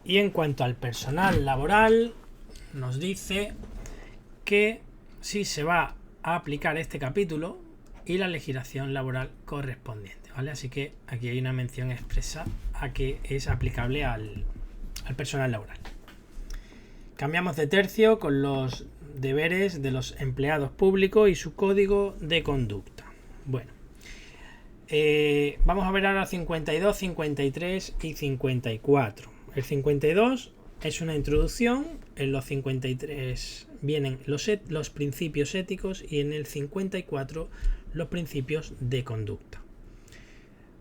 Y en cuanto al personal laboral, nos dice que sí se va a aplicar este capítulo y la legislación laboral correspondiente, ¿vale? Así que aquí hay una mención expresa a que es aplicable al personal laboral. Cambiamos de tercio con los deberes de los empleados públicos y su código de conducta. Bueno, vamos a ver ahora 52, 53 y 54. El 52 es una introducción, en los 53 vienen los principios éticos y en el 54 los principios de conducta.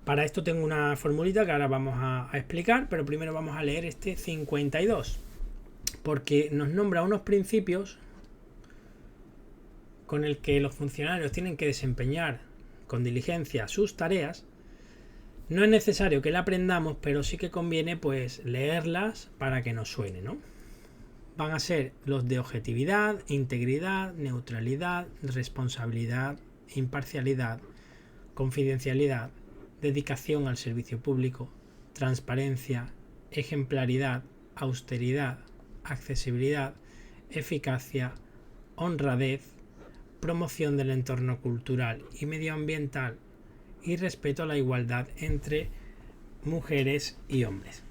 Para esto tengo una formulita que ahora vamos a explicar, pero primero vamos a leer este 52, porque nos nombra unos principios con el que los funcionarios tienen que desempeñar con diligencia sus tareas. No es necesario que la aprendamos, pero sí que conviene pues leerlas para que nos suene, ¿no? Van a ser los de objetividad, integridad, neutralidad, responsabilidad, imparcialidad, confidencialidad, dedicación al servicio público, transparencia, ejemplaridad, austeridad, accesibilidad, eficacia, honradez, promoción del entorno cultural y medioambiental y respeto a la igualdad entre mujeres y hombres.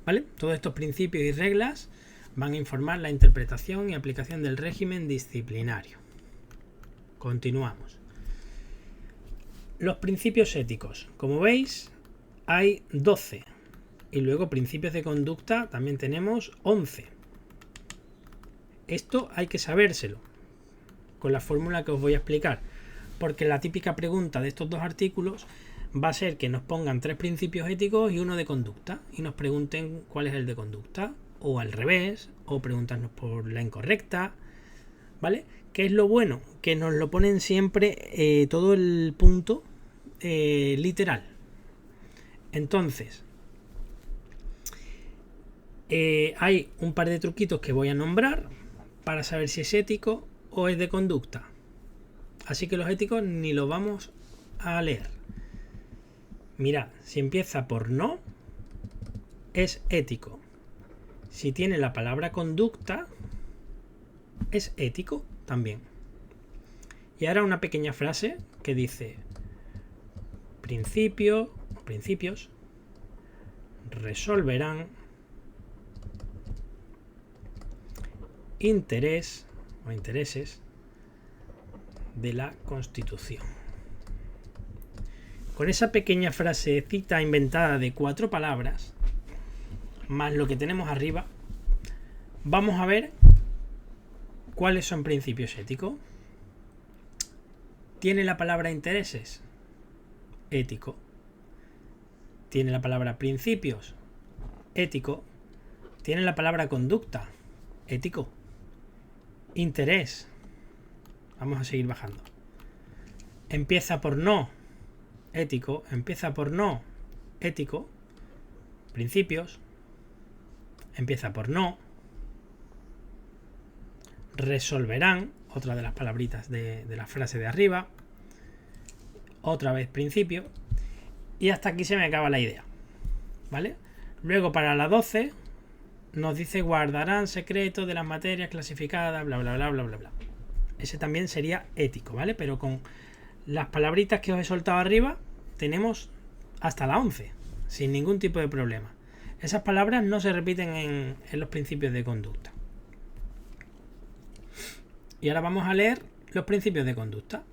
¿Vale? Todos estos principios y reglas van a informar la interpretación y aplicación del régimen disciplinario. Continuamos. Los principios éticos. Como veis, hay 12. Y luego principios de conducta también tenemos 11. Esto hay que sabérselo con la fórmula que os voy a explicar. Porque la típica pregunta de estos dos artículos va a ser que nos pongan 3 principios éticos y uno de conducta y nos pregunten cuál es el de conducta, o al revés, o preguntarnos por la incorrecta, ¿vale? ¿Qué es lo bueno? Que nos lo ponen siempre todo el punto literal. Entonces, hay un par de truquitos que voy a nombrar para saber si es ético o es de conducta. Así que los éticos ni los vamos a leer. Mirad, si empieza por no, es ético. Si tiene la palabra conducta, es ético también. Y ahora una pequeña frase que dice: principios resolverán interés o intereses de la Constitución. Con esa pequeña frasecita inventada de 4 palabras, más lo que tenemos arriba, vamos a ver cuáles son principios éticos. ¿Tiene la palabra intereses? Ético. ¿Tiene la palabra principios? Ético. ¿Tiene la palabra conducta? Ético. Interés. Vamos a seguir bajando. Empieza por no, ético. Empieza por no, ético. Principios. Empieza por no. Resolverán, otra de las palabritas de la frase de arriba. Otra vez principio. Y hasta aquí se me acaba la idea, ¿vale? Luego para la 12 nos dice guardarán secretos de las materias clasificadas, bla, bla, bla, bla, bla, bla. Ese también sería ético, ¿vale? Pero con las palabritas que os he soltado arriba tenemos hasta la 11, sin ningún tipo de problema. Esas palabras no se repiten en los principios de conducta. Y ahora vamos a leer los principios de conducta.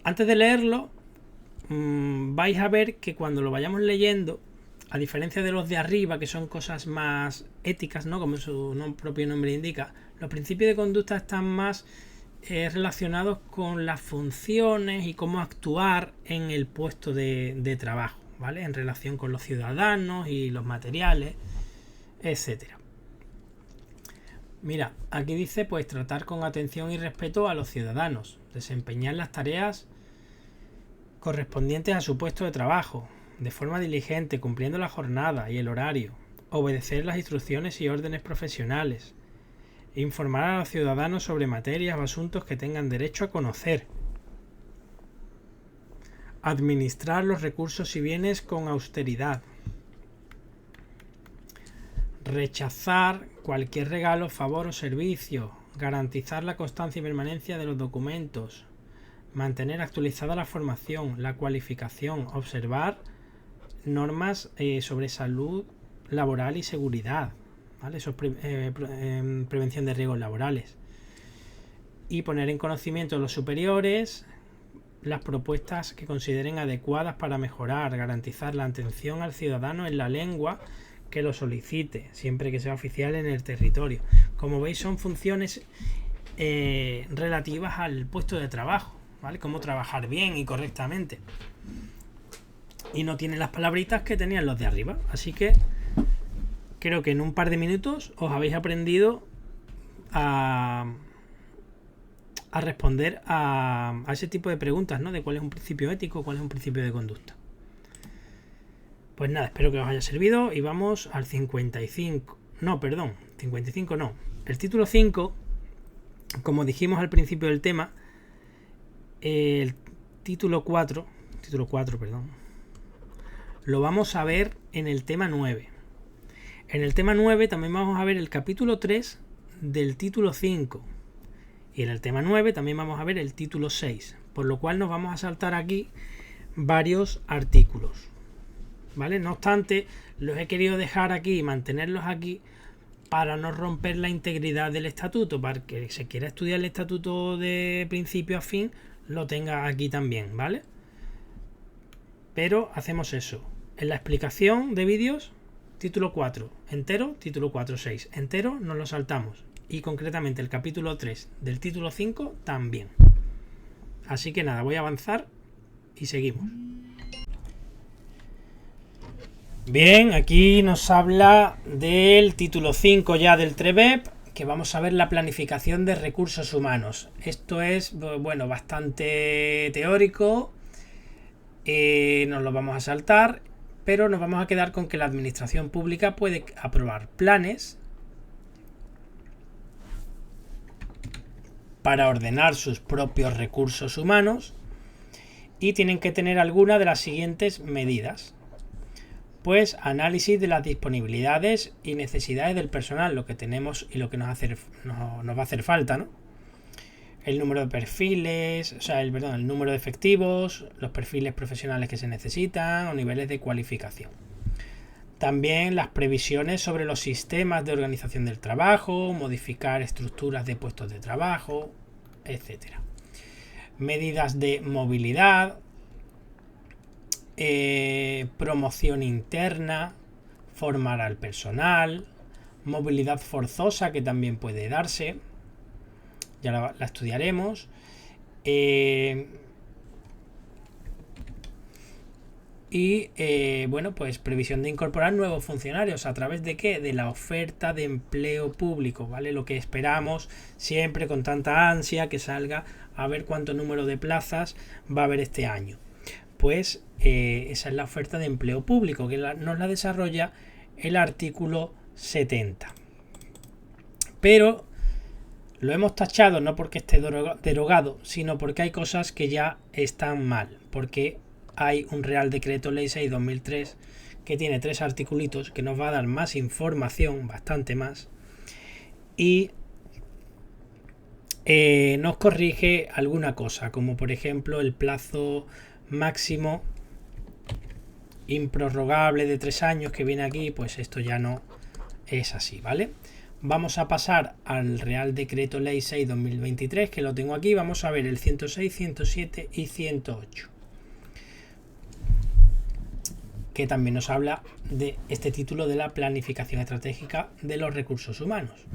Antes de leerlo, vais a ver que cuando lo vayamos leyendo, a diferencia de los de arriba, que son cosas más éticas, ¿no? Como su propio nombre indica, los principios de conducta están más relacionados con las funciones y cómo actuar en el puesto de trabajo, ¿vale? En relación con los ciudadanos y los materiales, etcétera. Mira, aquí dice pues tratar con atención y respeto a los ciudadanos, desempeñar las tareas correspondientes a su puesto de trabajo, de forma diligente, cumpliendo la jornada y el horario, obedecer las instrucciones y órdenes profesionales, informar a los ciudadanos sobre materias o asuntos que tengan derecho a conocer, administrar los recursos y bienes con austeridad, rechazar cualquier regalo, favor o servicio, garantizar la constancia y permanencia de los documentos, mantener actualizada la formación, la cualificación, observar normas sobre salud laboral y seguridad, ¿vale? Eso es prevención de riesgos laborales. Y poner en conocimiento de los superiores las propuestas que consideren adecuadas para mejorar, garantizar la atención al ciudadano en la lengua que lo solicite, siempre que sea oficial en el territorio. Como veis, son funciones relativas al puesto de trabajo, ¿vale? Cómo trabajar bien y correctamente. Y no tienen las palabritas que tenían los de arriba. Así que creo que en un par de minutos os habéis aprendido a responder a ese tipo de preguntas, ¿no? De cuál es un principio ético, cuál es un principio de conducta. Pues nada, espero que os haya servido y vamos al 55. No, perdón, 55 no. El título 5, como dijimos al principio del tema, el título 4, lo vamos a ver en el tema 9. En el tema 9 también vamos a ver el capítulo 3 del título 5. Y en el tema 9 también vamos a ver el título 6. Por lo cual nos vamos a saltar aquí varios artículos, ¿vale? No obstante, los he querido dejar aquí y mantenerlos aquí para no romper la integridad del estatuto, para que se quiera estudiar el estatuto de principio a fin, lo tenga aquí también, ¿vale? Pero hacemos eso. En la explicación de vídeos, título 4 entero, título 4.6 entero, nos lo saltamos. Y concretamente el capítulo 3 del título 5 también. Así que nada, voy a avanzar y seguimos. Bien, aquí nos habla del título 5 ya del TREBEP, que vamos a ver la planificación de recursos humanos. Esto es, bueno, bastante teórico, nos lo vamos a saltar, pero nos vamos a quedar con que la administración pública puede aprobar planes para ordenar sus propios recursos humanos y tienen que tener alguna de las siguientes medidas. Pues análisis de las disponibilidades y necesidades del personal, lo que tenemos y lo que nos va a hacer falta, ¿no? El número de perfiles, el número de efectivos, los perfiles profesionales que se necesitan o niveles de cualificación. También las previsiones sobre los sistemas de organización del trabajo, modificar estructuras de puestos de trabajo, etc. Medidas de movilidad, promoción interna, formar al personal, movilidad forzosa que también puede darse, ya la estudiaremos, bueno, pues previsión de incorporar nuevos funcionarios. ¿A través de qué? De la oferta de empleo público, ¿vale? Lo que esperamos siempre con tanta ansia que salga, a ver cuánto número de plazas va a haber este año. Pues esa es la oferta de empleo público, que nos la desarrolla el artículo 70. Pero lo hemos tachado no porque esté derogado, sino porque hay cosas que ya están mal, porque hay un Real Decreto Ley 6/2003 que tiene 3 articulitos que nos va a dar más información, bastante más, y nos corrige alguna cosa, como por ejemplo el plazo máximo improrrogable de 3 años que viene aquí, pues esto ya no es así, ¿vale? Vamos a pasar al Real Decreto Ley 6/2023, que lo tengo aquí. Vamos a ver el 106, 107 y 108. Que también nos habla de este título de la planificación estratégica de los recursos humanos.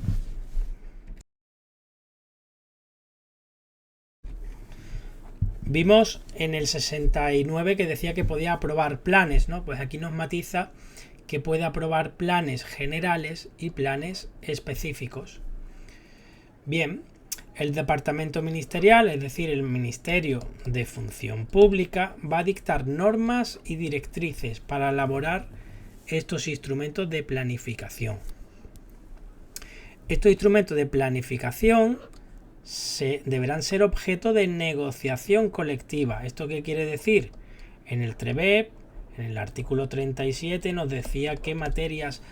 Vimos en el 69 que decía que podía aprobar planes, ¿no? Pues aquí nos matiza que puede aprobar planes generales y planes específicos. Bien, el departamento ministerial, es decir, el Ministerio de Función Pública, va a dictar normas y directrices para elaborar estos instrumentos de planificación. Estos instrumentos de planificación deberán ser objeto de negociación colectiva. ¿Esto qué quiere decir? En el TREBEP, en el artículo 37, nos decía qué materias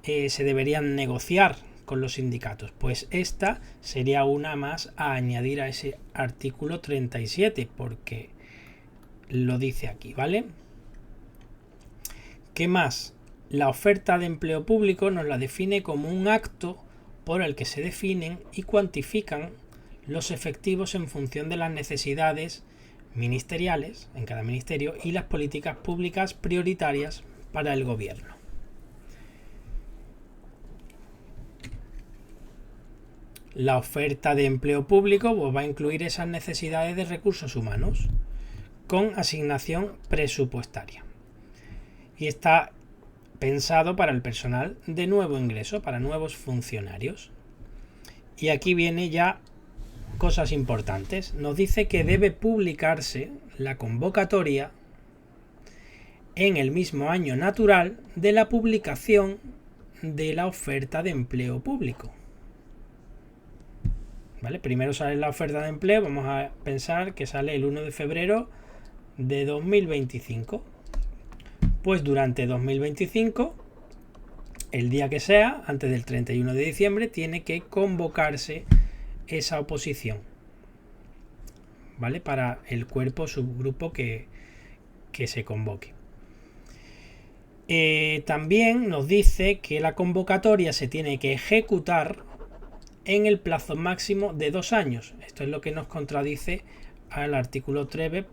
se deberían negociar con los sindicatos. Pues esta sería una más a añadir a ese artículo 37, porque lo dice aquí, ¿vale? ¿Qué más? La oferta de empleo público nos la define como un acto por el que se definen y cuantifican los efectivos en función de las necesidades ministeriales en cada ministerio y las políticas públicas prioritarias para el gobierno. La oferta de empleo público pues, va a incluir esas necesidades de recursos humanos con asignación presupuestaria. Y está pensado para el personal de nuevo ingreso, para nuevos funcionarios. Y aquí viene ya cosas importantes. Nos dice que debe publicarse la convocatoria en el mismo año natural de la publicación de la oferta de empleo público. ¿Vale? Primero sale la oferta de empleo, vamos a pensar que sale el 1 de febrero de 2025. Pues durante 2025, el día que sea, antes del 31 de diciembre, tiene que convocarse esa oposición, ¿vale? Para el cuerpo subgrupo que se convoque. También nos dice que la convocatoria se tiene que ejecutar en el plazo máximo de 2 años. Esto es lo que nos contradice al artículo 3b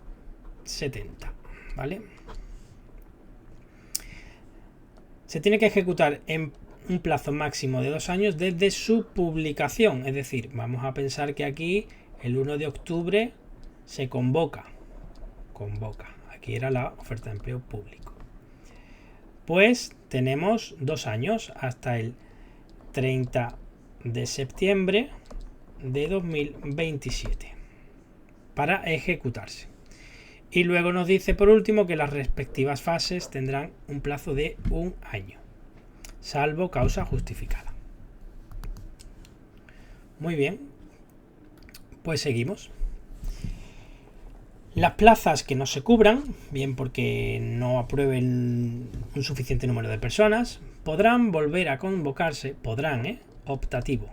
70, ¿vale? Se tiene que ejecutar en un plazo máximo de 2 años desde su publicación. Es decir, vamos a pensar que aquí el 1 de octubre se convoca. Aquí era la oferta de empleo público. Pues tenemos 2 años hasta el 30 de septiembre de 2027 para ejecutarse. Y luego nos dice por último que las respectivas fases tendrán un plazo de 1 año, salvo causa justificada. Muy bien, pues seguimos. Las plazas que no se cubran, bien porque no aprueben un suficiente número de personas, podrán volver a convocarse, optativo,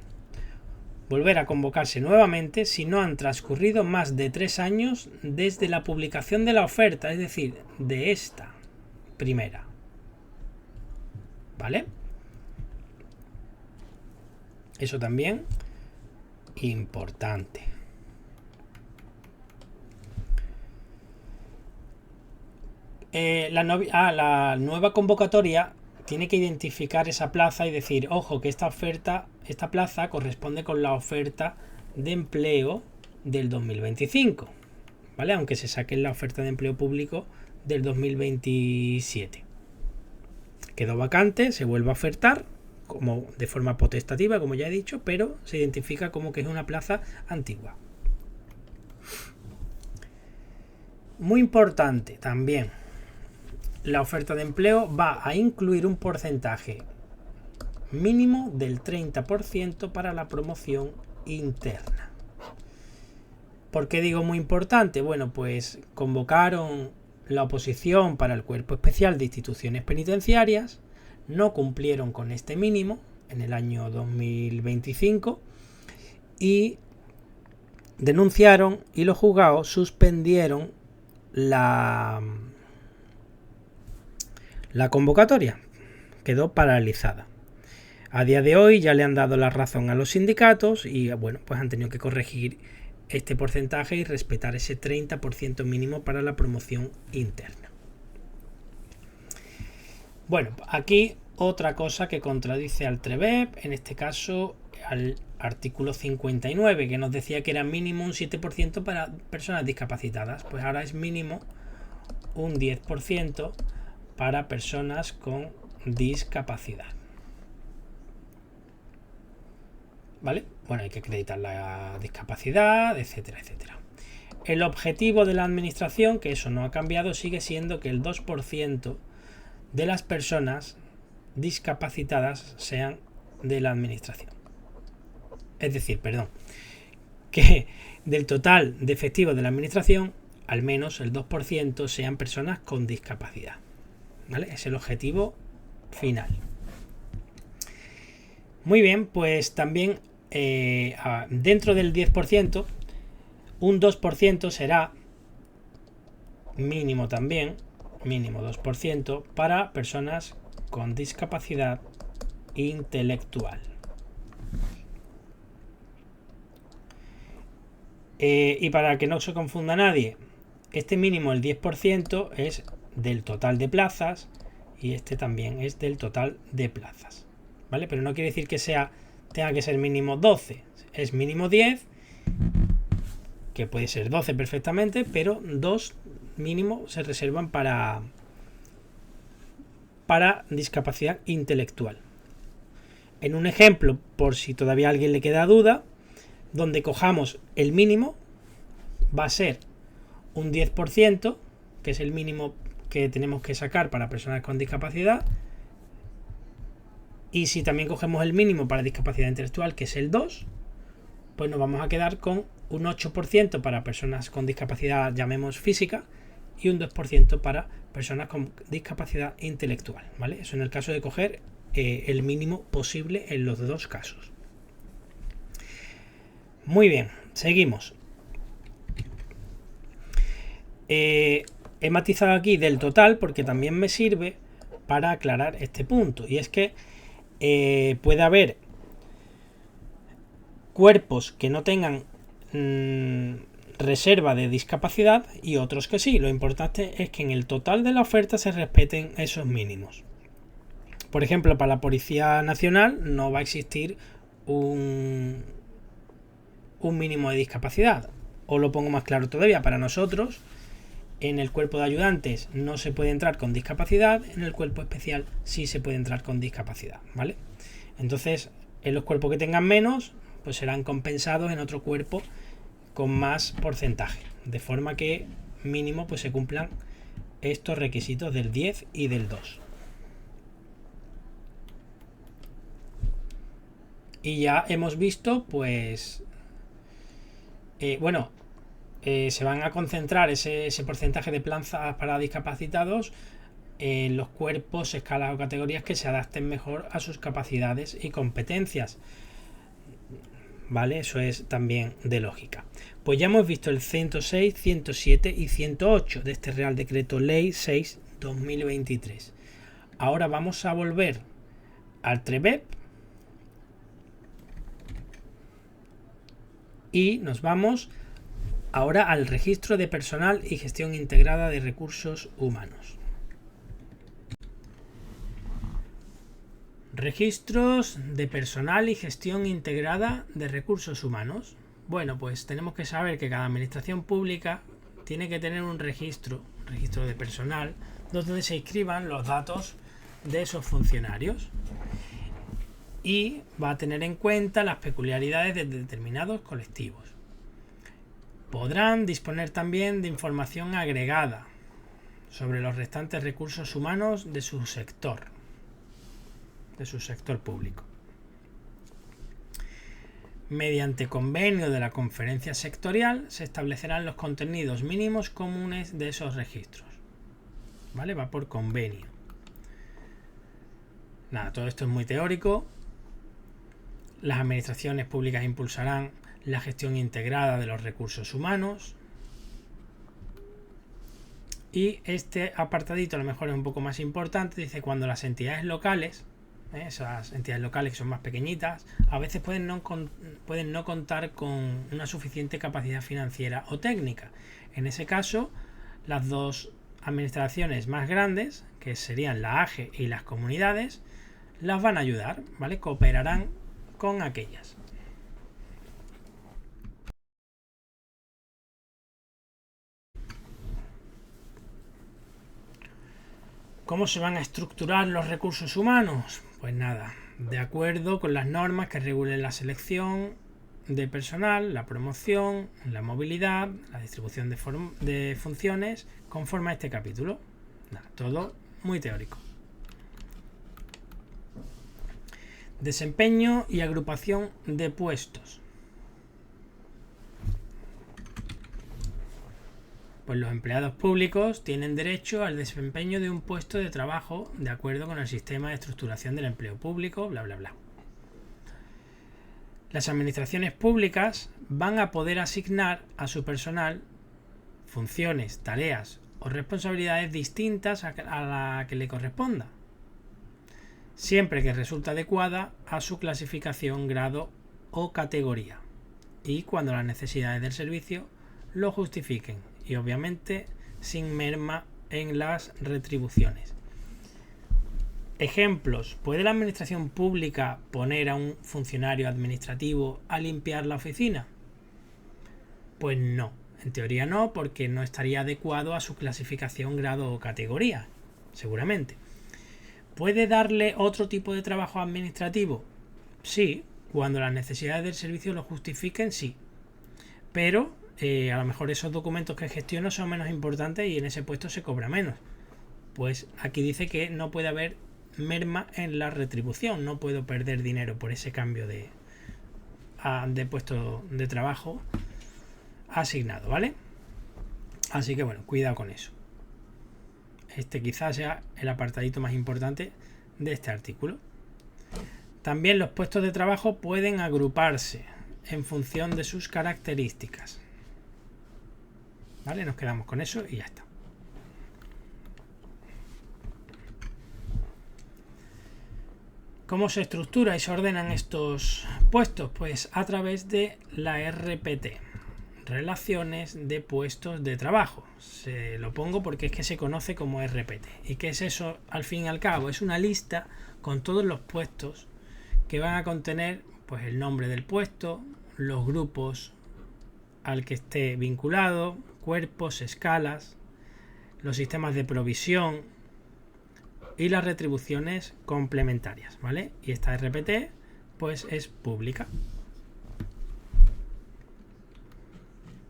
volver a convocarse nuevamente si no han transcurrido más de 3 años desde la publicación de la oferta, es decir, de esta primera. ¿Vale? Eso también importante. La nueva convocatoria tiene que identificar esa plaza y decir, ojo, que esta plaza corresponde con la oferta de empleo del 2025, ¿vale? Aunque se saque la oferta de empleo público del 2027. Quedó vacante, se vuelve a ofertar como de forma potestativa, como ya he dicho, pero se identifica como que es una plaza antigua. Muy importante también. La oferta de empleo va a incluir un porcentaje mínimo del 30% para la promoción interna. ¿Por qué digo muy importante? Bueno, pues convocaron la oposición para el Cuerpo Especial de Instituciones Penitenciarias, no cumplieron con este mínimo en el año 2025 y denunciaron y los juzgados suspendieron la convocatoria, quedó paralizada. A día de hoy ya le han dado la razón a los sindicatos y bueno, pues han tenido que corregir este porcentaje y respetar ese 30% mínimo para la promoción interna. Bueno, aquí otra cosa que contradice al TREBEP, en este caso al artículo 59, que nos decía que era mínimo un 7% para personas discapacitadas, pues ahora es mínimo un 10% para personas con discapacidad. ¿Vale? Bueno, hay que acreditar la discapacidad, etcétera, etcétera. El objetivo de la administración, que eso no ha cambiado, sigue siendo que el 2% de las personas discapacitadas sean de la administración. Es decir, que del total de efectivos de la administración, al menos el 2% sean personas con discapacidad. ¿Vale? Es el objetivo final. Muy bien, pues también dentro del 10%, un 2% será mínimo también, mínimo 2% para personas con discapacidad intelectual. Y para que no se confunda nadie, este mínimo, el 10%, es del total de plazas y este también es del total de plazas, ¿vale? Pero no quiere decir que tenga que ser mínimo 12, es mínimo 10, que puede ser 12 perfectamente, pero 2 mínimo se reservan para discapacidad intelectual. En un ejemplo, por si todavía a alguien le queda duda, donde cojamos el mínimo, va a ser un 10%, que es el mínimo que tenemos que sacar para personas con discapacidad. Y si también cogemos el mínimo para discapacidad intelectual, que es el 2, pues nos vamos a quedar con un 8% para personas con discapacidad, llamemos física, y un 2% para personas con discapacidad intelectual, ¿vale? Eso en el caso de coger el mínimo posible en los dos casos. Muy bien, seguimos. He matizado aquí del total porque también me sirve para aclarar este punto, y es que puede haber cuerpos que no tengan reserva de discapacidad y otros que sí. Lo importante es que en el total de la oferta se respeten esos mínimos. Por ejemplo, para la Policía Nacional no va a existir un mínimo de discapacidad. Os lo pongo más claro todavía. Para nosotros, en el cuerpo de ayudantes no se puede entrar con discapacidad, en el cuerpo especial sí se puede entrar con discapacidad, ¿vale? Entonces, en los cuerpos que tengan menos, pues serán compensados en otro cuerpo con más porcentaje, de forma que mínimo pues se cumplan estos requisitos del 10 y del 2. Y ya hemos visto, pues, se van a concentrar ese porcentaje de plazas para discapacitados en los cuerpos, escalas o categorías que se adapten mejor a sus capacidades y competencias, ¿vale? Eso es también de lógica. Pues ya hemos visto el 106, 107 y 108 de este Real Decreto Ley 6/2023. Ahora vamos a volver al TREBEP y nos vamos ahora al Registro de Personal y Gestión Integrada de Recursos Humanos. Registros de personal y gestión integrada de recursos humanos. Bueno, pues tenemos que saber que cada administración pública tiene que tener un registro de personal, donde se inscriban los datos de esos funcionarios. Y va a tener en cuenta las peculiaridades de determinados colectivos. Podrán disponer también de información agregada sobre los restantes recursos humanos de su sector público. Mediante convenio de la conferencia sectorial se establecerán los contenidos mínimos comunes de esos registros, ¿vale? Va por convenio. Nada, todo esto es muy teórico. Las administraciones públicas impulsarán la gestión integrada de los recursos humanos. Y este apartadito a lo mejor es un poco más importante. Dice cuando las entidades locales, esas entidades locales que son más pequeñitas, a veces pueden no contar con una suficiente capacidad financiera o técnica. En ese caso, las dos administraciones más grandes, que serían la AGE y las comunidades, las van a ayudar, ¿vale? Cooperarán con aquellas. ¿Cómo se van a estructurar los recursos humanos? Pues nada, de acuerdo con las normas que regulen la selección de personal, la promoción, la movilidad, la distribución de funciones, conforme a este capítulo. Nada, todo muy teórico. Desempeño y agrupación de puestos. Pues los empleados públicos tienen derecho al desempeño de un puesto de trabajo de acuerdo con el sistema de estructuración del empleo público, bla, bla, bla. Las administraciones públicas van a poder asignar a su personal funciones, tareas o responsabilidades distintas a la que le corresponda, siempre que resulte adecuada a su clasificación, grado o categoría, y cuando las necesidades del servicio lo justifiquen, y obviamente sin merma en las retribuciones. Ejemplos: ¿puede la administración pública poner a un funcionario administrativo a limpiar la oficina? Pues no, en teoría no, porque no estaría adecuado a su clasificación, grado o categoría, seguramente. ¿Puede darle otro tipo de trabajo administrativo? Sí, cuando las necesidades del servicio lo justifiquen, sí. Pero a lo mejor esos documentos que gestiono son menos importantes y en ese puesto se cobra menos. Pues aquí dice que no puede haber merma en la retribución, no puedo perder dinero por ese cambio de puesto de trabajo asignado, ¿vale? Así que bueno, cuidado con eso. Este quizás sea el apartadito más importante de este artículo. También los puestos de trabajo pueden agruparse en función de sus características. ¿Vale? Nos quedamos con eso y ya está. ¿Cómo se estructura y se ordenan estos puestos? Pues a través de la RPT, Relaciones de Puestos de Trabajo. Se lo pongo porque es que se conoce como RPT. ¿Y qué es eso al fin y al cabo? Es una lista con todos los puestos que van a contener pues el nombre del puesto, los grupos al que esté vinculado, cuerpos, escalas, los sistemas de provisión y las retribuciones complementarias, ¿vale? Y esta RPT pues es pública.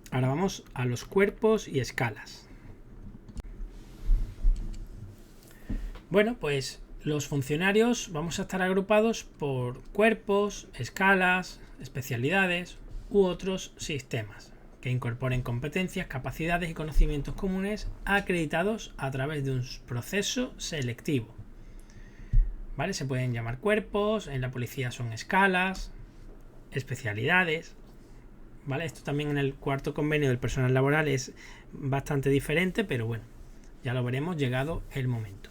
Ahora vamos a los cuerpos y escalas. Bueno, pues los funcionarios vamos a estar agrupados por cuerpos, escalas, especialidades u otros sistemas que incorporen competencias, capacidades y conocimientos comunes acreditados a través de un proceso selectivo. ¿Vale? Se pueden llamar cuerpos, en la policía son escalas, especialidades. ¿Vale? Esto también en el cuarto convenio del personal laboral es bastante diferente, pero bueno, ya lo veremos llegado el momento.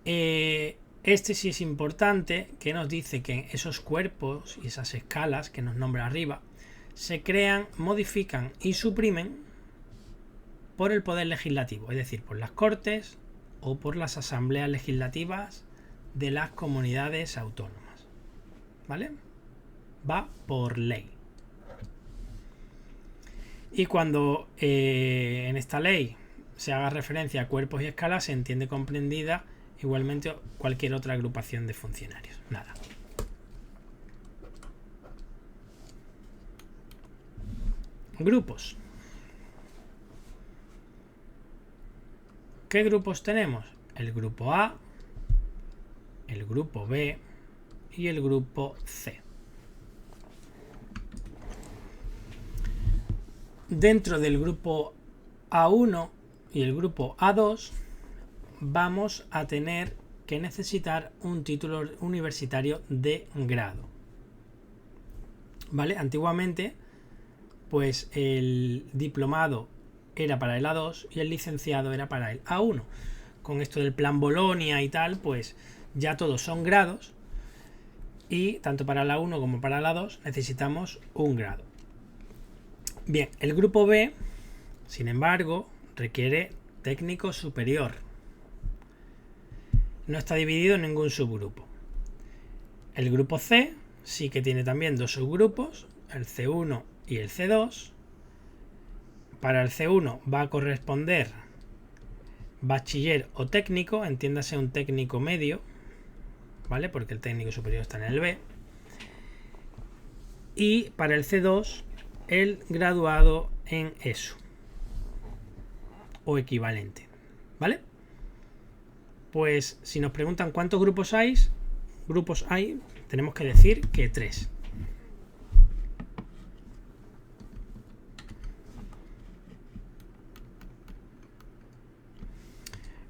Este sí es importante, que nos dice que esos cuerpos y esas escalas que nos nombra arriba se crean, modifican y suprimen por el poder legislativo, es decir, por las Cortes o por las asambleas legislativas de las comunidades autónomas. ¿Vale? Va por ley. Y cuando en esta ley se haga referencia a cuerpos y escalas, se entiende comprendida igualmente cualquier otra agrupación de funcionarios. Nada. Grupos. ¿Qué grupos tenemos? El grupo A, el grupo B y el grupo C. Dentro del grupo A1 y el grupo A2 vamos a tener que necesitar un título universitario de grado. ¿Vale? Antiguamente, pues el diplomado era para el A2 y el licenciado era para el A1. Con esto del plan Bolonia y tal, pues ya todos son grados y tanto para el A1 como para el A2 necesitamos un grado. Bien, el grupo B, sin embargo, requiere técnico superior. No está dividido en ningún subgrupo. El grupo C sí que tiene también dos subgrupos, el C1 y el C2. Para el C1 va a corresponder bachiller o técnico, entiéndase un técnico medio, ¿vale? Porque el técnico superior está en el B. Y para el C2, el graduado en ESO o equivalente, ¿vale? Pues si nos preguntan cuántos grupos hay, tenemos que decir que 3.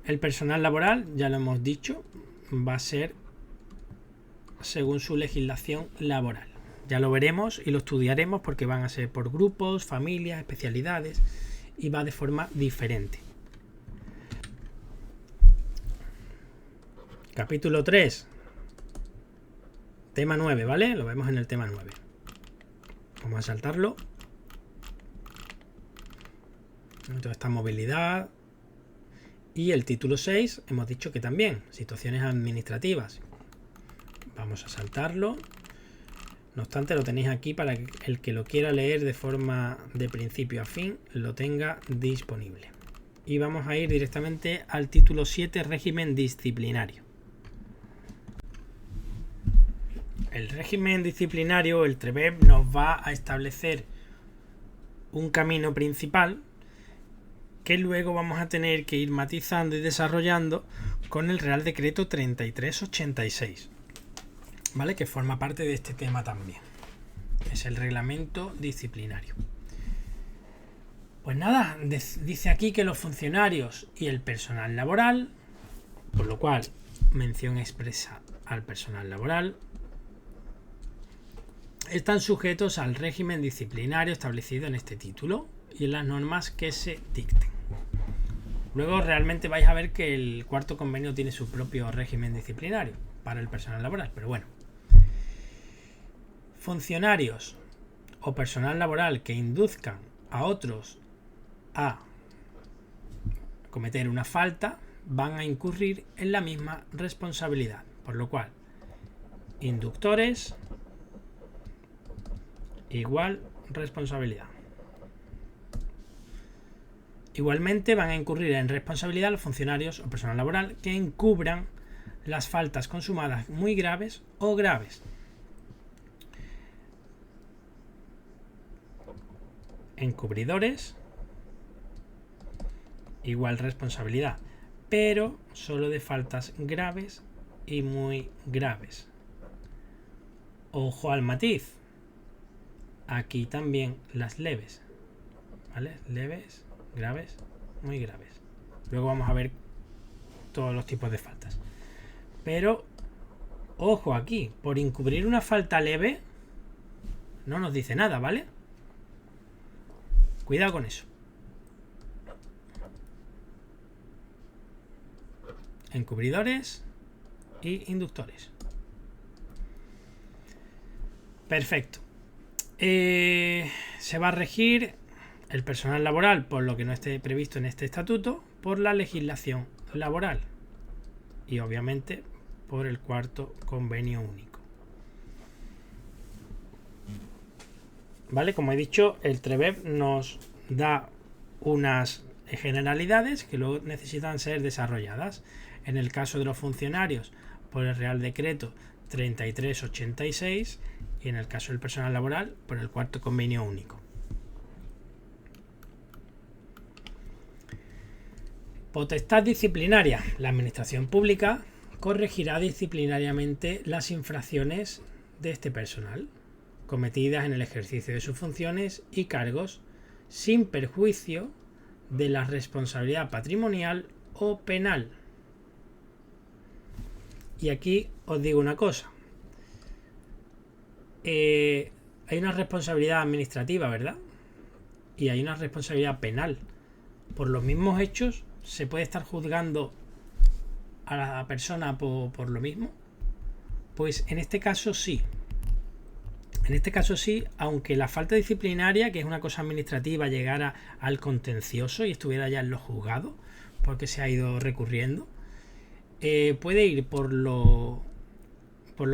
El personal laboral, ya lo hemos dicho, va a ser según su legislación laboral. Ya lo veremos y lo estudiaremos porque van a ser por grupos, familias, especialidades y va de forma diferente. Capítulo 3. Tema 9, ¿vale? Lo vemos en el tema 9. Vamos a saltarlo. Toda esta movilidad. Y el título 6 hemos dicho que también, situaciones administrativas. Vamos a saltarlo. No obstante, lo tenéis aquí para que el que lo quiera leer de forma de principio a fin lo tenga disponible. Y vamos a ir directamente al título 7, régimen disciplinario. El régimen disciplinario, el TREBEB, nos va a establecer un camino principal que luego vamos a tener que ir matizando y desarrollando con el Real Decreto 3386, ¿vale? Que forma parte de este tema también. Es el reglamento disciplinario. Pues nada, dice aquí que los funcionarios y el personal laboral, por lo cual mención expresa al personal laboral, están sujetos al régimen disciplinario establecido en este título y en las normas que se dicten. Luego realmente vais a ver que el cuarto convenio tiene su propio régimen disciplinario para el personal laboral, pero bueno. Funcionarios o personal laboral que induzcan a otros a cometer una falta van a incurrir en la misma responsabilidad, por lo cual inductores igual responsabilidad. Igualmente van a incurrir en responsabilidad los funcionarios o personal laboral que encubran las faltas consumadas muy graves o graves. Encubridores igual responsabilidad, pero solo de faltas graves y muy graves. Ojo al matiz. Aquí también las leves, ¿vale? Leves, graves, muy graves. Luego vamos a ver todos los tipos de faltas. Pero, ojo aquí, por encubrir una falta leve, no nos dice nada, ¿vale? Cuidado con eso. Encubridores y inductores. Perfecto. Se va a regir el personal laboral, por lo que no esté previsto en este estatuto, por la legislación laboral y obviamente por el cuarto convenio único. ¿Vale? Como he dicho, el TREBEB nos da unas generalidades que luego necesitan ser desarrolladas. En el caso de los funcionarios, por el Real Decreto 3386 y en el caso del personal laboral, por el cuarto convenio único. Potestad disciplinaria. La administración pública corregirá disciplinariamente las infracciones de este personal cometidas en el ejercicio de sus funciones y cargos sin perjuicio de la responsabilidad patrimonial o penal. Y aquí os digo una cosa. Hay una responsabilidad administrativa, ¿verdad? Y hay una responsabilidad penal. Por los mismos hechos, ¿se puede estar juzgando a la persona por lo mismo? Pues en este caso sí. En este caso sí, aunque la falta disciplinaria, que es una cosa administrativa, llegara al contencioso y estuviera ya en los juzgados, porque se ha ido recurriendo, puede ir por lo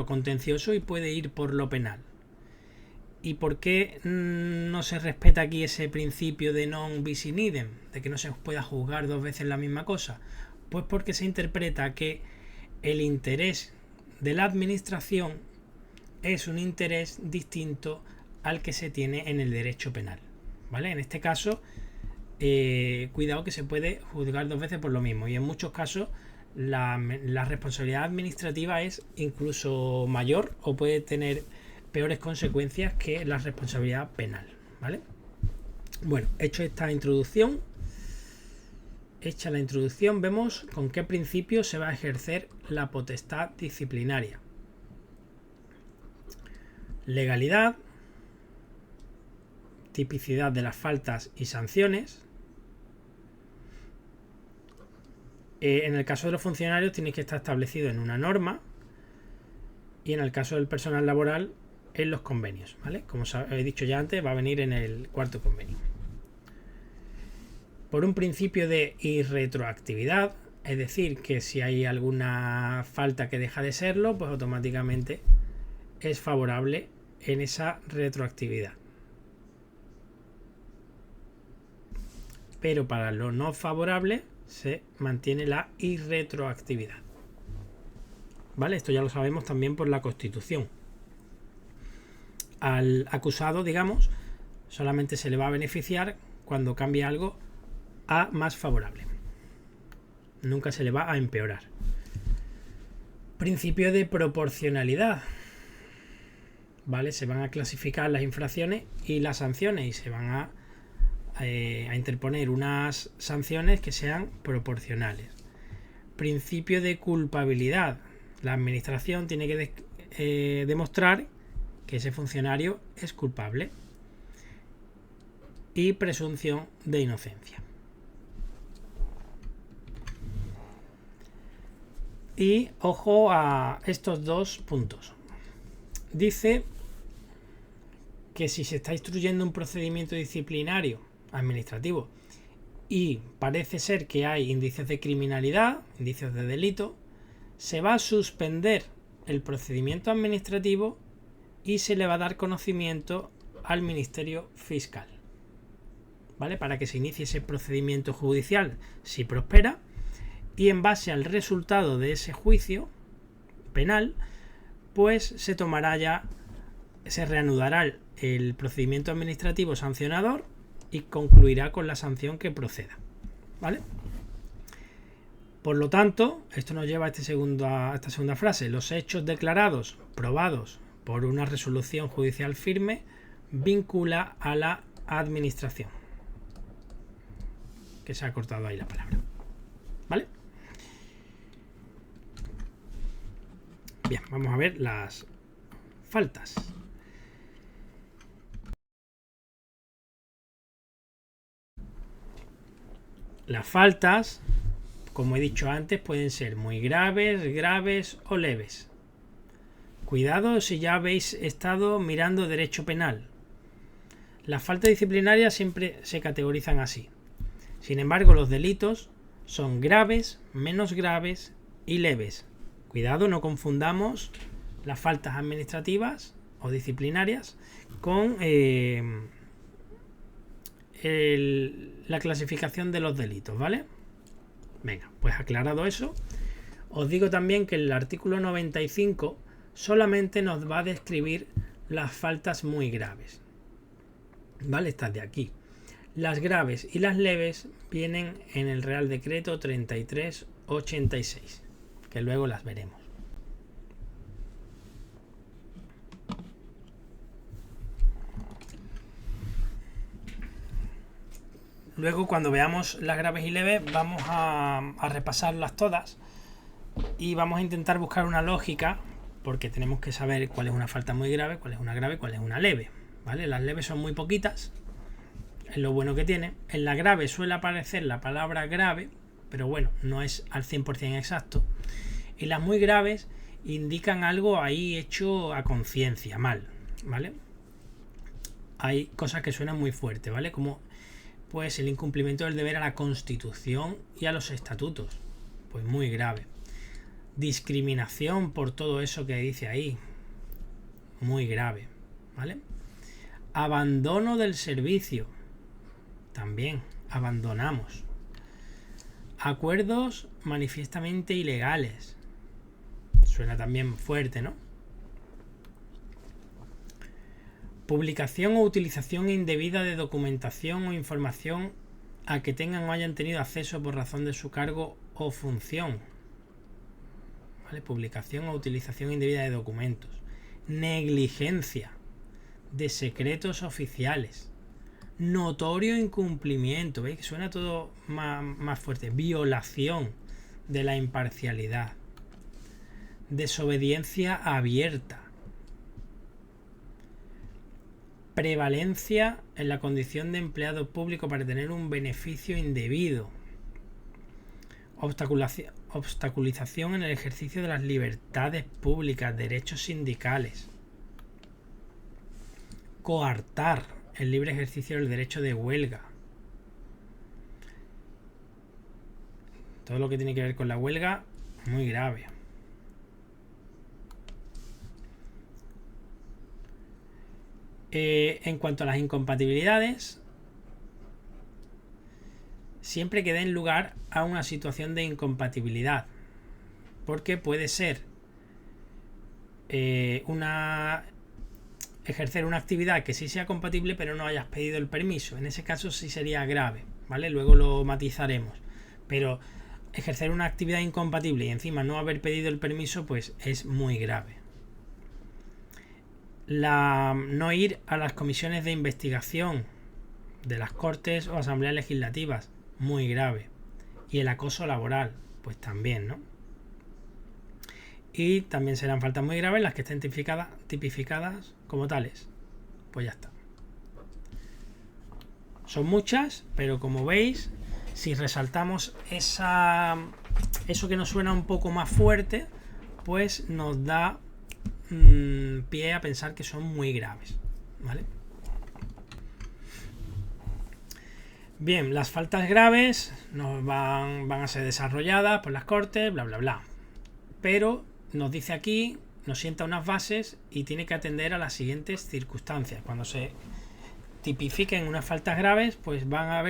contencioso y puede ir por lo penal. ¿Y por qué no se respeta aquí ese principio de non bis in idem, de que no se pueda juzgar dos veces la misma cosa? Pues porque se interpreta que el interés de la administración es un interés distinto al que se tiene en el derecho penal, ¿vale? En este caso, cuidado que se puede juzgar dos veces por lo mismo, y en muchos casos la responsabilidad administrativa es incluso mayor o puede tener peores consecuencias que la responsabilidad penal, ¿vale? Bueno, hecha la introducción, vemos con qué principio se va a ejercer la potestad disciplinaria. legalidad, tipicidad de las faltas y sanciones. En el caso de los funcionarios tiene que estar establecido en una norma y en el caso del personal laboral en los convenios, ¿vale? Como os he dicho ya antes, va a venir en el cuarto convenio. Por un principio de irretroactividad, es decir, que si hay alguna falta que deja de serlo, pues automáticamente es favorable en esa retroactividad. Pero para lo no favorable se mantiene la irretroactividad. ¿Vale? Esto ya lo sabemos también por la Constitución. Al acusado, digamos, solamente se le va a beneficiar cuando cambie algo a más favorable. Nunca se le va a empeorar. Principio de proporcionalidad. ¿Vale? Se van a clasificar las infracciones y las sanciones y se van a interponer unas sanciones que sean proporcionales. Principio de culpabilidad. La administración tiene que demostrar que ese funcionario es culpable. Y presunción de inocencia. Y ojo a estos dos puntos. Dice que si se está instruyendo un procedimiento disciplinario administrativo y parece ser que hay indicios de criminalidad, indicios de delito, se va a suspender el procedimiento administrativo y se le va a dar conocimiento al Ministerio Fiscal, ¿vale? Para que se inicie ese procedimiento judicial si prospera, y en base al resultado de ese juicio penal, pues se reanudará el procedimiento administrativo sancionador y concluirá con la sanción que proceda, ¿vale? Por lo tanto, esto nos lleva a esta segunda frase. Los hechos declarados, probados por una resolución judicial firme, vincula a la administración. Que se ha cortado ahí la palabra, ¿vale? Bien, vamos a ver las faltas. Las faltas, como he dicho antes, pueden ser muy graves o leves. Cuidado si ya habéis estado mirando derecho penal. Las faltas disciplinarias siempre se categorizan así. Sin embargo, los delitos son graves, menos graves y leves. Cuidado, no confundamos las faltas administrativas o disciplinarias con la clasificación de los delitos, ¿vale? Venga, pues aclarado eso, os digo también que el artículo 95 solamente nos va a describir las faltas muy graves, ¿vale? Estas de aquí. Las graves y las leves vienen en el Real Decreto 3386, que luego las veremos. Luego, cuando veamos las graves y leves, vamos a repasarlas todas y vamos a intentar buscar una lógica, porque tenemos que saber cuál es una falta muy grave, cuál es una grave, cuál es una leve, ¿vale? Las leves son muy poquitas, es lo bueno que tiene. En la grave suele aparecer la palabra grave, pero bueno, no es al 100% exacto. Y las muy graves indican algo ahí hecho a conciencia, mal, ¿vale? Hay cosas que suenan muy fuerte, ¿vale? Como pues el incumplimiento del deber a la Constitución y a los estatutos, pues muy grave. Discriminación por todo eso que dice ahí, muy grave, ¿vale? Abandono del servicio, también abandonamos. Acuerdos manifiestamente ilegales, suena también fuerte, ¿no? Publicación o utilización indebida de documentación o información a que tengan o hayan tenido acceso por razón de su cargo o función, ¿vale? Publicación o utilización indebida de documentos. Negligencia de secretos oficiales. Notorio incumplimiento, ¿veis? Que suena todo más fuerte. Violación de la imparcialidad. Desobediencia abierta. prevalencia en la condición de empleado público para tener un beneficio indebido, obstaculización en el ejercicio de las libertades públicas, derechos sindicales, coartar el libre ejercicio del derecho de huelga, todo lo que tiene que ver con la huelga, muy grave. En cuanto a las incompatibilidades, siempre que den lugar a una situación de incompatibilidad, porque puede ser ejercer una actividad que sí sea compatible pero no hayas pedido el permiso. En ese caso sí sería grave, ¿vale? Luego lo matizaremos, pero ejercer una actividad incompatible y encima no haber pedido el permiso, pues es muy grave. No ir a las comisiones de investigación de las Cortes o Asambleas Legislativas, muy grave. Y el acoso laboral, pues también, ¿no? Y también serán faltas muy graves las que estén tipificadas como tales. Pues ya está. Son muchas, pero como veis, si resaltamos eso que nos suena un poco más fuerte, pues nos da pie a pensar que son muy graves, ¿vale? Bien, las faltas graves nos van a ser desarrolladas por las Cortes, bla bla bla, pero nos dice aquí, nos sienta unas bases y tiene que atender a las siguientes circunstancias. Cuando se tipifiquen unas faltas graves, pues va a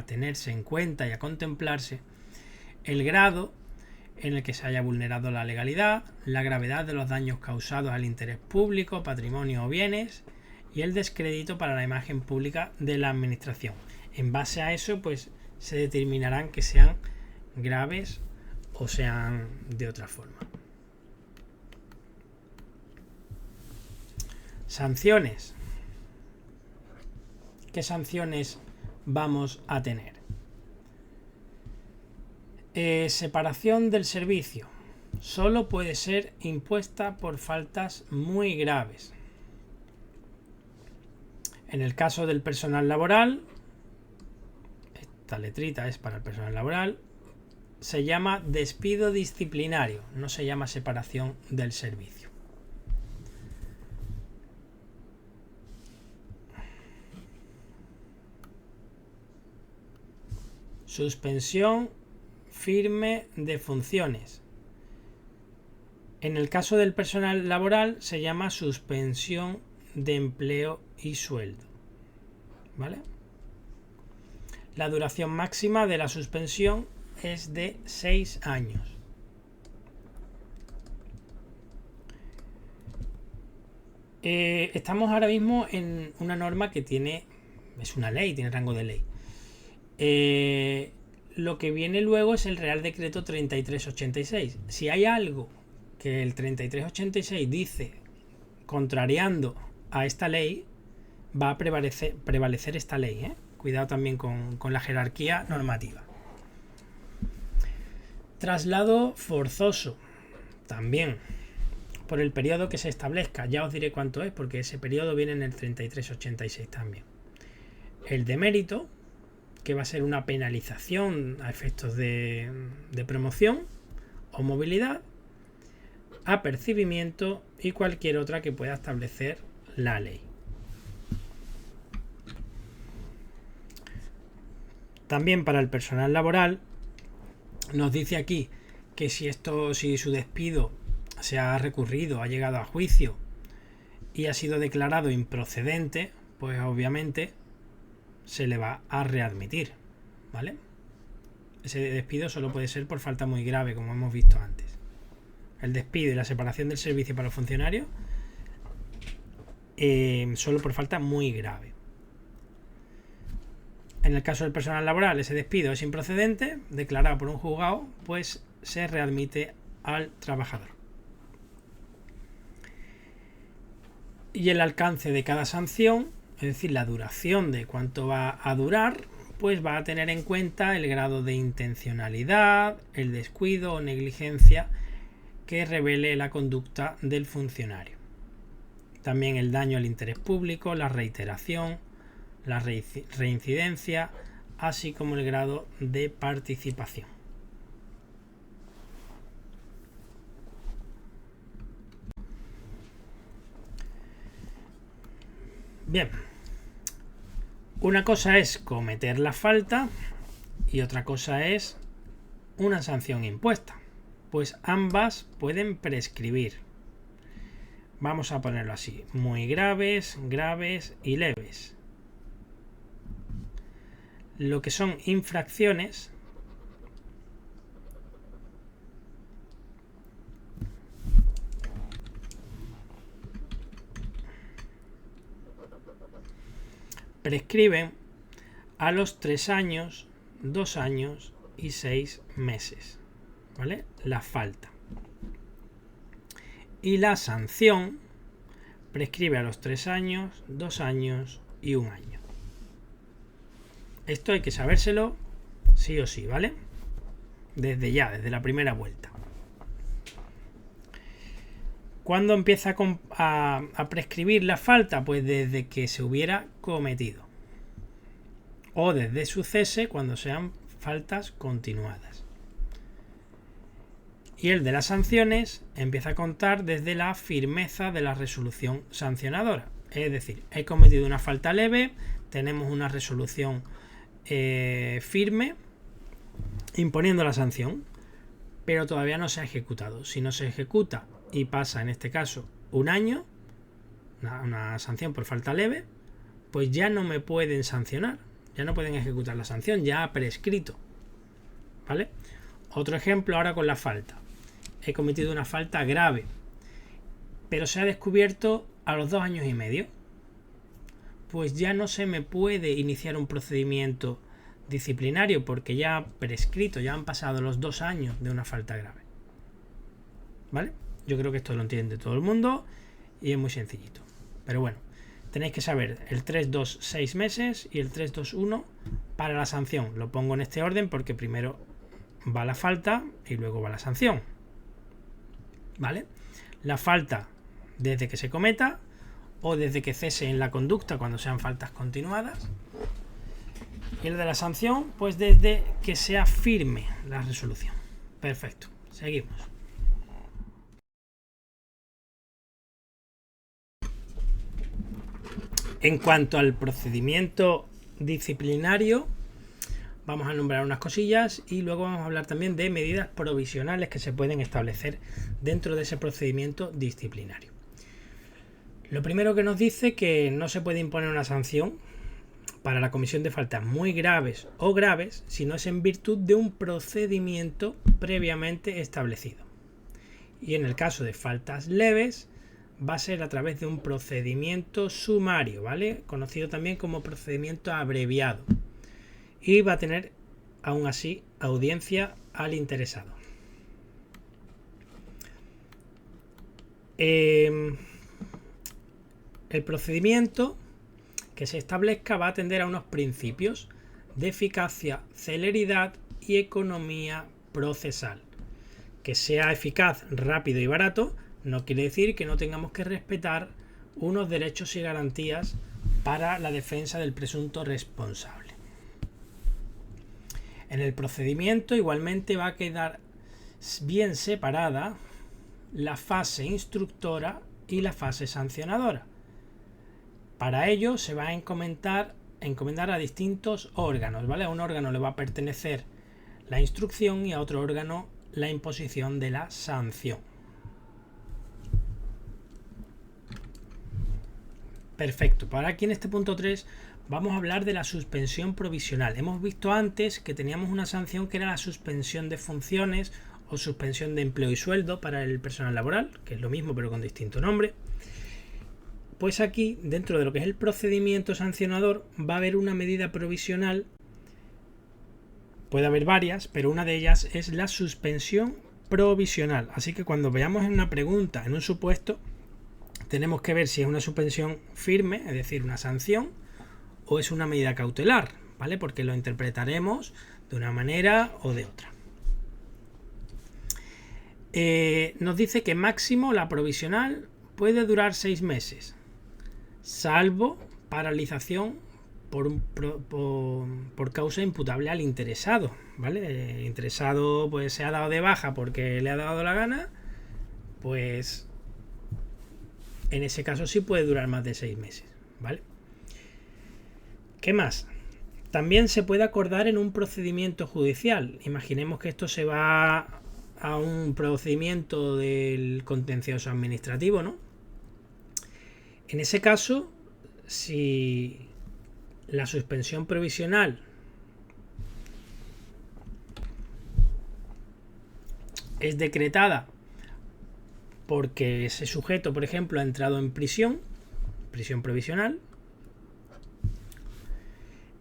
tenerse en cuenta y a contemplarse el grado en el que se haya vulnerado la legalidad, la gravedad de los daños causados al interés público, patrimonio o bienes y el descrédito para la imagen pública de la administración. En base a eso, pues se determinarán que sean graves o sean de otra forma. Sanciones. ¿Qué sanciones vamos a tener? Separación del servicio. Solo puede ser impuesta por faltas muy graves. En el caso del personal laboral, esta letrita es para el personal laboral, se llama despido disciplinario, no se llama separación del servicio. Suspensión firme de funciones. En el caso del personal laboral se llama suspensión de empleo y sueldo, ¿vale? La duración máxima de la suspensión es de 6 años. Estamos ahora mismo en una norma que es una ley, tiene rango de ley. Lo que viene luego es el Real Decreto 3386. Si hay algo que el 3386 dice contrariando a esta ley, va a prevalecer esta ley, ¿eh? Cuidado también con la jerarquía normativa. Traslado forzoso. También por el periodo que se establezca. Ya os diré cuánto es, porque ese periodo viene en el 3386 también. El de mérito, que va a ser una penalización a efectos de promoción o movilidad, apercibimiento y cualquier otra que pueda establecer la ley. También para el personal laboral nos dice aquí que si su despido se ha recurrido, ha llegado a juicio y ha sido declarado improcedente, pues obviamente se le va a readmitir, ¿vale? Ese despido solo puede ser por falta muy grave, como hemos visto antes. El despido y la separación del servicio para los funcionarios solo por falta muy grave. En el caso del personal laboral, ese despido es improcedente, declarado por un juzgado, pues se readmite al trabajador. Y el alcance de cada sanción, es decir, la duración de cuánto va a durar, pues va a tener en cuenta el grado de intencionalidad, el descuido o negligencia que revele la conducta del funcionario. también el daño al interés público, la reiteración, la reincidencia, así como el grado de participación. Bien, una cosa es cometer la falta y otra cosa es una sanción impuesta. Pues ambas pueden prescribir. Vamos a ponerlo así: muy graves, graves y leves. Lo que son infracciones prescriben a los 3 años, 2 años y 6 meses, ¿vale? La falta. Y la sanción prescribe a los 3 años, 2 años y 1 año. Esto hay que sabérselo sí o sí, ¿vale? Desde ya, desde la primera vuelta. ¿Cuándo empieza a prescribir la falta? Pues desde que se hubiera cometido. O desde su cese cuando sean faltas continuadas. Y el de las sanciones empieza a contar desde la firmeza de la resolución sancionadora. Es decir, he cometido una falta leve, tenemos una resolución firme imponiendo la sanción, pero todavía no se ha ejecutado. Si no se ejecuta y pasa en este caso 1 año, una sanción por falta leve, pues ya no me pueden sancionar, ya no pueden ejecutar la sanción, ya ha prescrito, ¿vale? Otro ejemplo ahora con la falta. He cometido una falta grave, pero se ha descubierto a los 2 años y medio. Pues ya no se me puede iniciar un procedimiento disciplinario porque ya ha prescrito, ya han pasado los 2 años de una falta grave. ¿Vale? Yo creo que esto lo entiende todo el mundo y es muy sencillito. Pero bueno, tenéis que saber el 3, 2, 6 meses y el 3, 2, 1 para la sanción. Lo pongo en este orden porque primero va la falta y luego va la sanción. ¿Vale? La falta desde que se cometa o desde que cese en la conducta cuando sean faltas continuadas. Y el de la sanción, pues desde que sea firme la resolución. Perfecto. Seguimos. En cuanto al procedimiento disciplinario, vamos a nombrar unas cosillas y luego vamos a hablar también de medidas provisionales que se pueden establecer dentro de ese procedimiento disciplinario. Lo primero que nos dice que no se puede imponer una sanción para la comisión de faltas muy graves o graves si no es en virtud de un procedimiento previamente establecido. Y en el caso de faltas leves va a ser a través de un procedimiento sumario, ¿vale? Conocido también como procedimiento abreviado. Y va a tener aún así audiencia al interesado. El procedimiento que se establezca va a atender a unos principios de eficacia, celeridad y economía procesal. Que sea eficaz, rápido y barato no quiere decir que no tengamos que respetar unos derechos y garantías para la defensa del presunto responsable. En el procedimiento igualmente va a quedar bien separada la fase instructora y la fase sancionadora. Para ello se va a encomendar a distintos órganos, ¿vale? A un órgano le va a pertenecer la instrucción y a otro órgano la imposición de la sanción. Perfecto. Para aquí en este punto 3 vamos a hablar de la suspensión provisional. Hemos visto antes que teníamos una sanción que era la suspensión de funciones o suspensión de empleo y sueldo para el personal laboral, que es lo mismo pero con distinto nombre. Pues aquí, dentro de lo que es el procedimiento sancionador, va a haber una medida provisional. Puede haber varias, pero una de ellas es la suspensión provisional. Así que cuando veamos en una pregunta, en un supuesto, tenemos que ver si es una suspensión firme, es decir, una sanción, o es una medida cautelar, ¿vale? Porque lo interpretaremos de una manera o de otra. Nos dice que máximo la provisional puede durar 6 meses. salvo paralización por causa imputable al interesado, ¿vale? El interesado pues se ha dado de baja porque le ha dado la gana, pues en ese caso sí puede durar más de 6 meses, ¿vale? ¿Qué más? También se puede acordar en un procedimiento judicial. Imaginemos que esto se va a un procedimiento del contencioso administrativo, ¿no? En ese caso, si la suspensión provisional es decretada porque ese sujeto, por ejemplo, ha entrado en prisión provisional,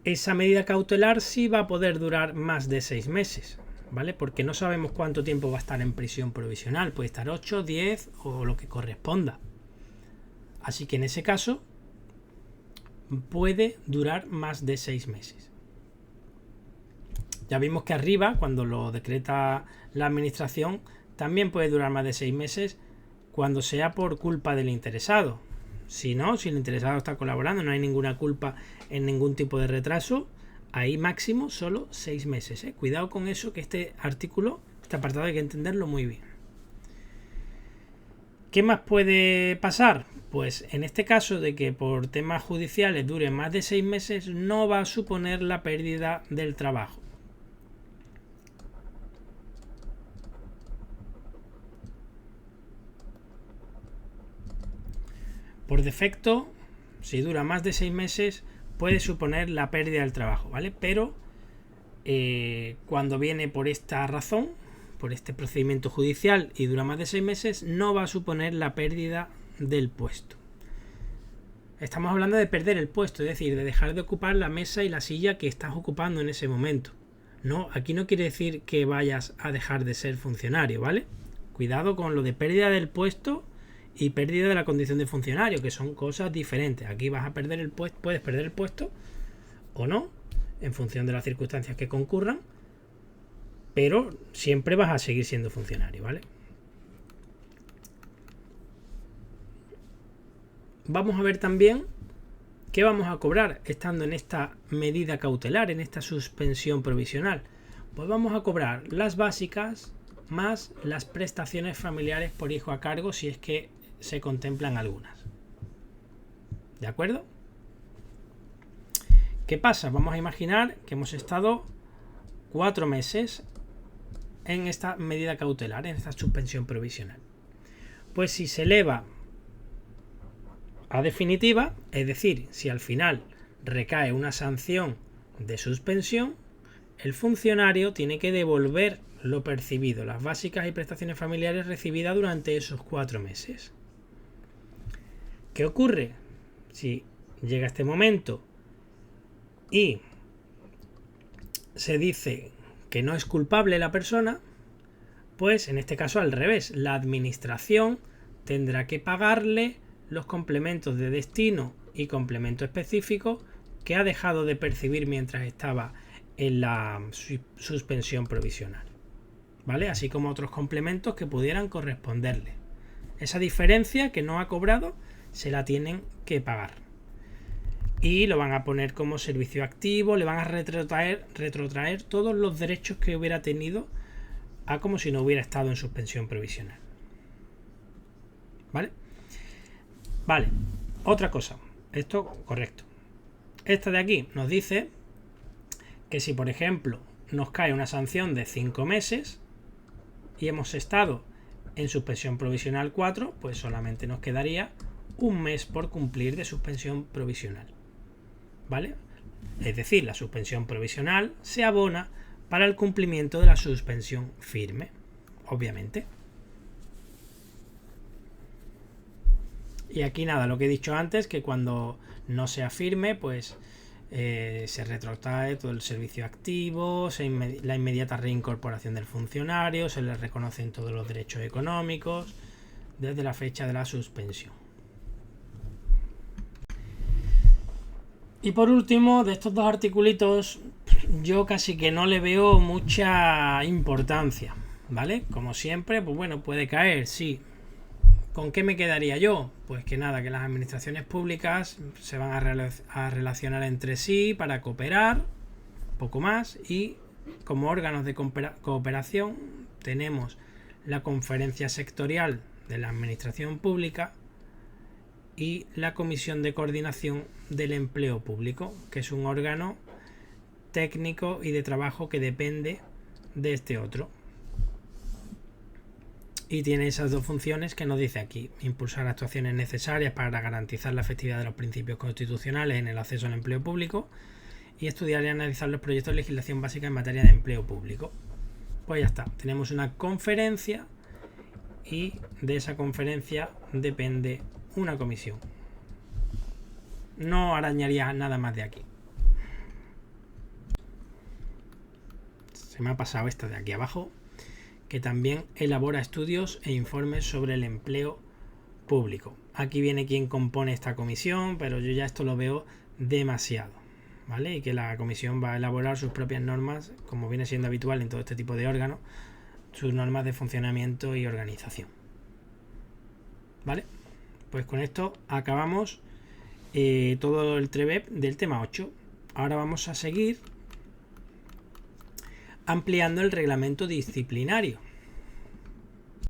esa medida cautelar sí va a poder durar más de 6 meses, ¿vale? Porque no sabemos cuánto tiempo va a estar en prisión provisional, puede estar 8, 10 o lo que corresponda. Así que en ese caso puede durar más de 6 meses. Ya vimos que arriba, cuando lo decreta la administración, también puede durar más de 6 meses cuando sea por culpa del interesado. Si no, si el interesado está colaborando, no hay ninguna culpa en ningún tipo de retraso, ahí máximo solo 6 meses. Cuidado con eso, que este artículo, este apartado hay que entenderlo muy bien. ¿Qué más puede pasar? Pues en este caso de que por temas judiciales dure más de 6 meses, no va a suponer la pérdida del trabajo. Por defecto, si dura más de 6 meses, puede suponer la pérdida del trabajo, ¿vale? Pero cuando viene por esta razón, por este procedimiento judicial y dura más de 6 meses, no va a suponer la pérdida del puesto. Estamos hablando de perder el puesto, es decir, de dejar de ocupar la mesa y la silla que estás ocupando en ese momento. No, aquí no quiere decir que vayas a dejar de ser funcionario, ¿vale? Cuidado con lo de pérdida del puesto y pérdida de la condición de funcionario, que son cosas diferentes. Aquí vas a perder el puesto, puedes perder el puesto o no, en función de las circunstancias que concurran, pero siempre vas a seguir siendo funcionario, ¿vale? Vamos a ver también qué vamos a cobrar estando en esta medida cautelar, en esta suspensión provisional. Pues vamos a cobrar las básicas más las prestaciones familiares por hijo a cargo, si es que se contemplan algunas. ¿De acuerdo? ¿Qué pasa? Vamos a imaginar que hemos estado 4 meses en esta medida cautelar, en esta suspensión provisional. Pues si se eleva a definitiva, es decir, si al final recae una sanción de suspensión, el funcionario tiene que devolver lo percibido, las básicas y prestaciones familiares recibidas durante esos 4 meses. ¿Qué ocurre? Si llega este momento y se dice que no es culpable la persona, pues en este caso al revés, la administración tendrá que pagarle los complementos de destino y complemento específico que ha dejado de percibir mientras estaba en la suspensión provisional, ¿vale? Así como otros complementos que pudieran corresponderle. Esa diferencia que no ha cobrado se la tienen que pagar y lo van a poner como servicio activo, le van a retrotraer todos los derechos que hubiera tenido a como si no hubiera estado en suspensión provisional, ¿vale? Vale, otra cosa, esto correcto. Esta de aquí nos dice que si por ejemplo nos cae una sanción de 5 meses y hemos estado en suspensión provisional 4, pues solamente nos quedaría un mes por cumplir de suspensión provisional, ¿vale? Es decir, la suspensión provisional se abona para el cumplimiento de la suspensión firme, obviamente. Y aquí nada, lo que he dicho antes, que cuando no sea firme, pues se retrotrae todo el servicio activo, la inmediata reincorporación del funcionario, se le reconocen todos los derechos económicos desde la fecha de la suspensión. Y por último, de estos dos articulitos, yo casi que no le veo mucha importancia, ¿vale? Como siempre, pues bueno, puede caer, sí, ¿Con qué me quedaría yo? Pues que nada, que las administraciones públicas se van a relacionar entre sí para cooperar, poco más, y como órganos de cooperación tenemos la conferencia sectorial de la administración pública y la comisión de coordinación del empleo público, que es un órgano técnico y de trabajo que depende de este otro. Y tiene esas dos funciones que nos dice aquí: impulsar actuaciones necesarias para garantizar la efectividad de los principios constitucionales en el acceso al empleo público y estudiar y analizar los proyectos de legislación básica en materia de empleo público. Pues ya está, tenemos una conferencia y de esa conferencia depende una comisión. No arañaría nada más de aquí. Se me ha pasado esta de aquí abajo, que también elabora estudios e informes sobre el empleo público. Aquí viene quién compone esta comisión, pero yo ya esto lo veo demasiado, ¿vale? Y que la comisión va a elaborar sus propias normas, como viene siendo habitual en todo este tipo de órganos, sus normas de funcionamiento y organización. ¿Vale? Pues con esto acabamos todo el TREBEP del tema 8. Ahora vamos a seguir ampliando el reglamento disciplinario.